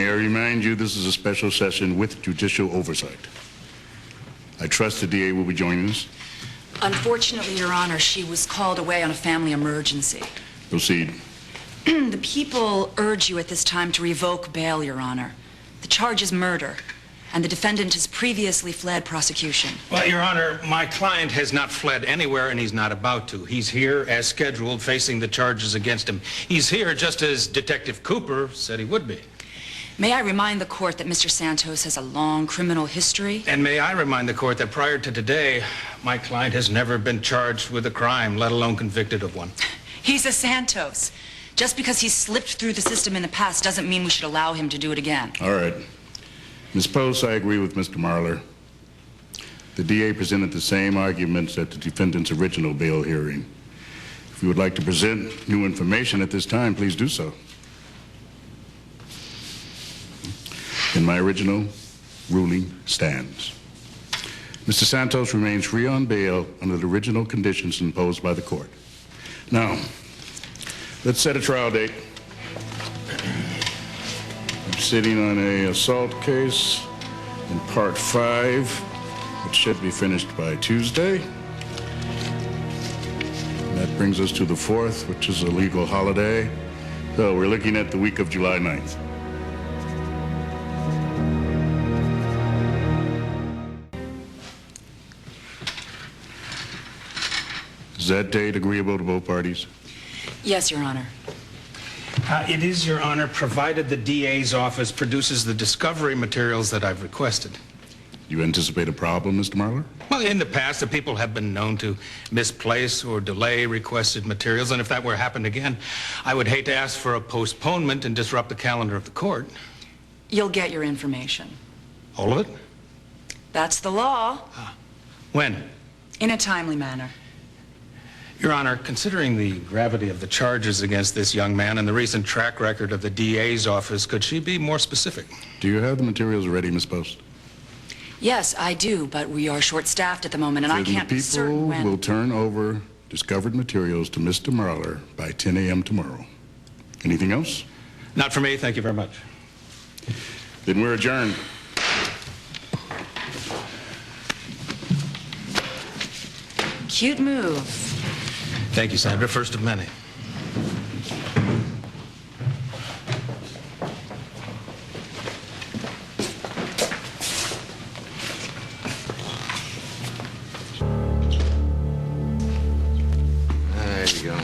May I remind you, this is a special session with judicial oversight. I trust the DA will be joining us. Unfortunately, Your Honor, she was called away on a family emergency. Proceed. The people urge you at this time to revoke bail, Your Honor. The charge is murder, and the defendant has previously fled prosecution. Well, Your Honor, my client has not fled anywhere, and he's not about to. He's here as scheduled, facing the charges against him. He's here just as Detective Cooper said he would be. May I remind the court that Mr. Santos has a long criminal history? And may I remind the court that prior to today, my client has never been charged with a crime, let alone convicted of one. He's a Santos. Just because he's slipped through the system in the past doesn't mean we should allow him to do it again. All right. Ms. Post, I agree with Mr. Marler. The DA presented the same arguments at the defendant's original bail hearing. If you would like to present new information at this time, please do so. And my original ruling stands. Mr. Santos remains free on bail under the original conditions imposed by the court. Now, let's set a trial date. I'm sitting on an assault case in Part 5, which should be finished by Tuesday. And that brings us to the 4th, which is a legal holiday. So we're looking at the week of July 9th. Is that date agreeable to both parties? Yes, Your Honor. It is, Your Honor, provided the DA's office produces the discovery materials that I've requested. You anticipate a problem, Mr. Marler? Well, in the past, the people have been known to misplace or delay requested materials, and if that were happened again, I would hate to ask for a postponement and disrupt the calendar of the court. You'll get your information. All of it? That's the law. When? In a timely manner. Your Honor, considering the gravity of the charges against this young man and the recent track record of the DA's office, could she be more specific? Do you have the materials ready, Ms. Post? Yes, I do, but we are short-staffed at the moment, and I can't be certain when. The people will turn over discovered materials to Mr. Marler by 10 a.m. tomorrow. Anything else? Not for me, thank you very much. Then we're adjourned. Cute move. Thank you, Senator. First of many. There you go.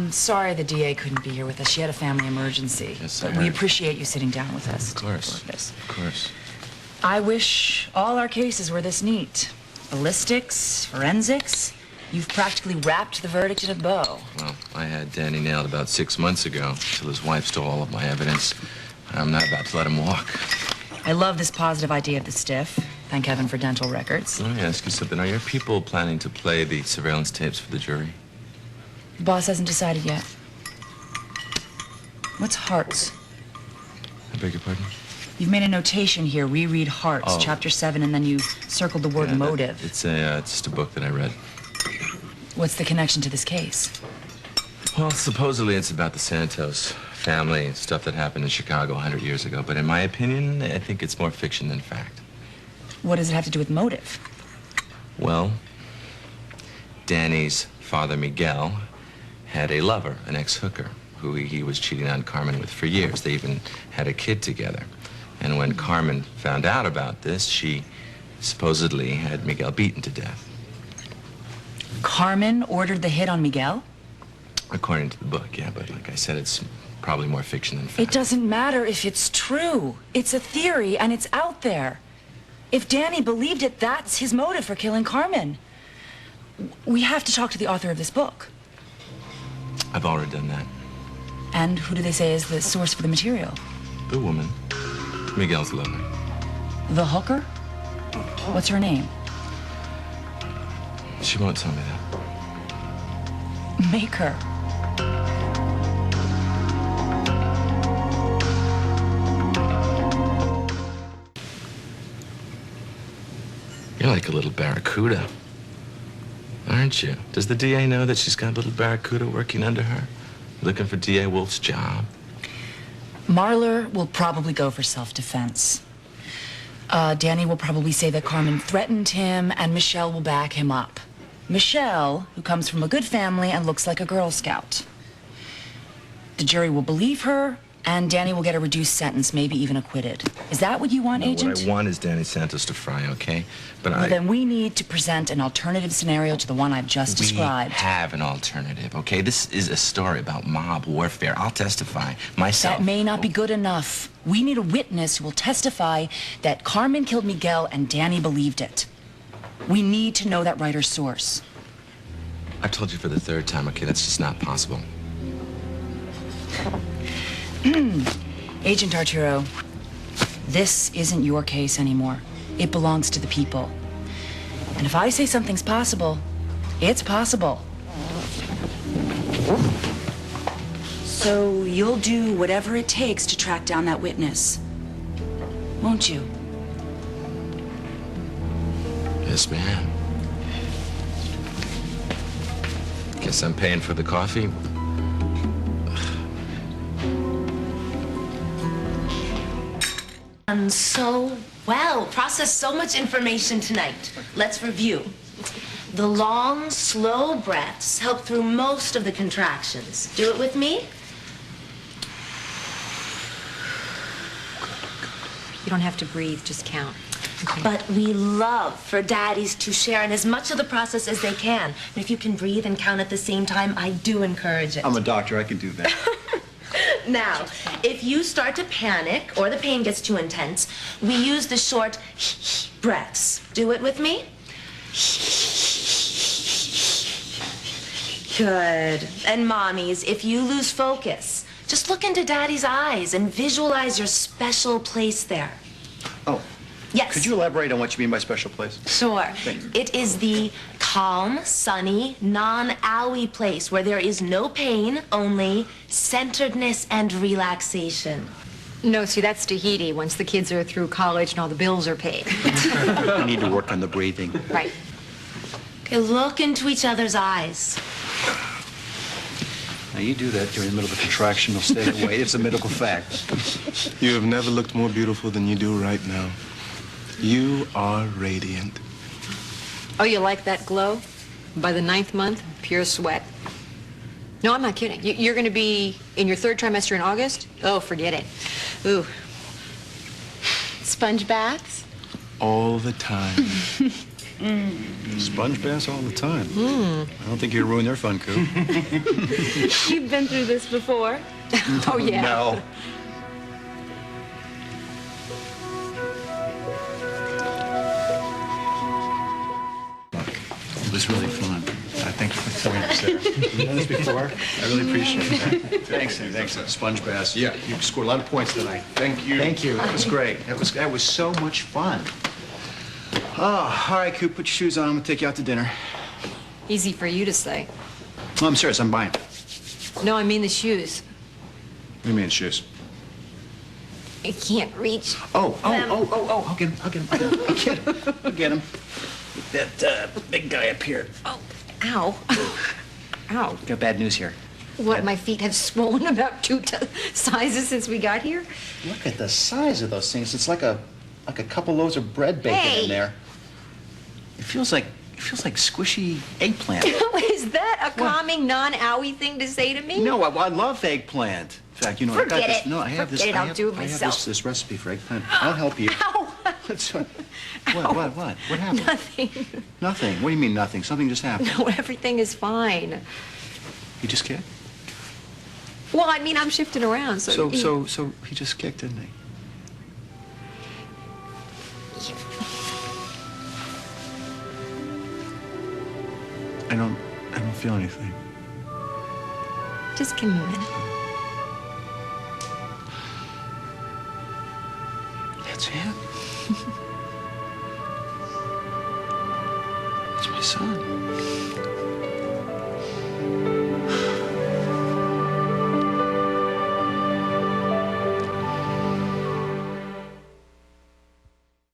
Sorry the DA couldn't be here with us. She had a family emergency. Yes, but we appreciate you sitting down with us. Of course. Of course. I wish all our cases were this neat. Ballistics, forensics. You've practically wrapped the verdict in a bow. Well, I had Danny nailed about 6 months ago until his wife stole all of my evidence. I'm not about to let him walk. I love this positive idea of the stiff. Thank heaven for dental records. Let me ask you something. Are your people planning to play the surveillance tapes for the jury? The boss hasn't decided yet. What's hearts? I beg your pardon? You've made a notation here, reread Hearts, Chapter 7, and then you circled the word motive. It's just a book that I read. What's the connection to this case? Well, supposedly it's about the Santos family and stuff that happened in Chicago 100 years ago. But in my opinion, I think it's more fiction than fact. What does it have to do with motive? Well, Danny's father, Miguel, had a lover, an ex-hooker, who he was cheating on Carmen with for years. They even had a kid together. And when Carmen found out about this, she supposedly had Miguel beaten to death. Carmen ordered the hit on Miguel? According to the book, yeah, but like I said, it's probably more fiction than fact. It doesn't matter if it's true. It's a theory, and it's out there. If Danny believed it, that's his motive for killing Carmen. We have to talk to the author of this book. I've already done that. And who do they say is the source for the material? The woman. Miguel's lover. The hooker? What's her name? She won't tell me that. Make her. You're like a little barracuda, aren't you? Does the DA know that she's got a little barracuda working under her? Looking for DA Wolf's job? Marler will probably go for self-defense. Danny will probably say that Carmen threatened him, and Michelle will back him up. Michelle, who comes from a good family and looks like a Girl Scout. The jury will believe her, and Danny will get a reduced sentence, maybe even acquitted. Is that what you want, Agent? What I want is Danny Santos to fry, okay? But Well, then we need to present an alternative scenario to the one I've just described. We have an alternative, okay? This is a story about mob warfare. I'll testify myself. That may not be good enough. We need a witness who will testify that Carmen killed Miguel and Danny believed it. We need to know that writer's source. I've told you for the third time, okay? That's just not possible. Agent Arturo, this isn't your case anymore. It belongs to the people. And if I say something's possible, it's possible. So you'll do whatever it takes to track down that witness, won't you? Yes, ma'am. Guess I'm paying for the coffee. Done so well. Processed so much information tonight. Let's review. The long, slow breaths help through most of the contractions. Do it with me. You don't have to breathe, just count. Okay. But we love for daddies to share in as much of the process as they can. And if you can breathe and count at the same time, I do encourage it. I'm a doctor, I can do that. Now, if you start to panic or the pain gets too intense, we use the short breaths. Do it with me. Good. And mommies, if you lose focus, just look into daddy's eyes and visualize your special place there. Oh. Yes. Could you elaborate on what you mean by special place? Sure. Thank you. It is the calm, sunny, non-owie place where there is no pain, only centeredness and relaxation. No, see, that's Tahiti once the kids are through college and all the bills are paid. I need to work on the breathing. Right. Okay, look into each other's eyes. Now, you do that during the middle of a contraction, you'll stay that way. It's a medical fact. You have never looked more beautiful than you do right now. You are radiant. Oh, you like that glow? By the 9th month, pure sweat. No, I'm not kidding. You're going to be in your 3rd trimester in August? Oh, forget it. Ooh. Sponge baths? All the time. Sponge baths all the time. I don't think you'd ruin their fun, Coop. You've been through this before. Oh, yeah. No. It was really fun. Thank you for coming up, Sarah. You've done this before? I really appreciate that. Thanks, thanks. Sponge baths. Yeah, you scored a lot of points tonight. Thank you. Thank you. That was great. That was so much fun. Oh, all right, Coop, put your shoes on. I'm gonna take you out to dinner. Easy for you to say. No, I'm serious. I'm buying. No, I mean the shoes. What do you mean, shoes? I can't reach. Oh, I'll get him. I'll get him. That big guy up here. Oh, ow. Ow. Got bad news here. What, my feet have swollen about 2 sizes since we got here? Look at the size of those things. It's like a couple loaves of bread bacon in there. It feels like squishy eggplant. Is that a calming, non-owie thing to say to me? No, I love eggplant. In fact, you know, Forget I got this. it. No, I have Forget this. it. I'll do it I have myself. this recipe for eggplant. I'll help you. Ow. What's what? What happened? Nothing. Nothing. What do you mean nothing? Something just happened. No, everything is fine. You just kicked? Well, I mean, I'm shifting around, so... So he just kicked, didn't he? I don't feel anything. Just give me a minute. That's him. That's my son.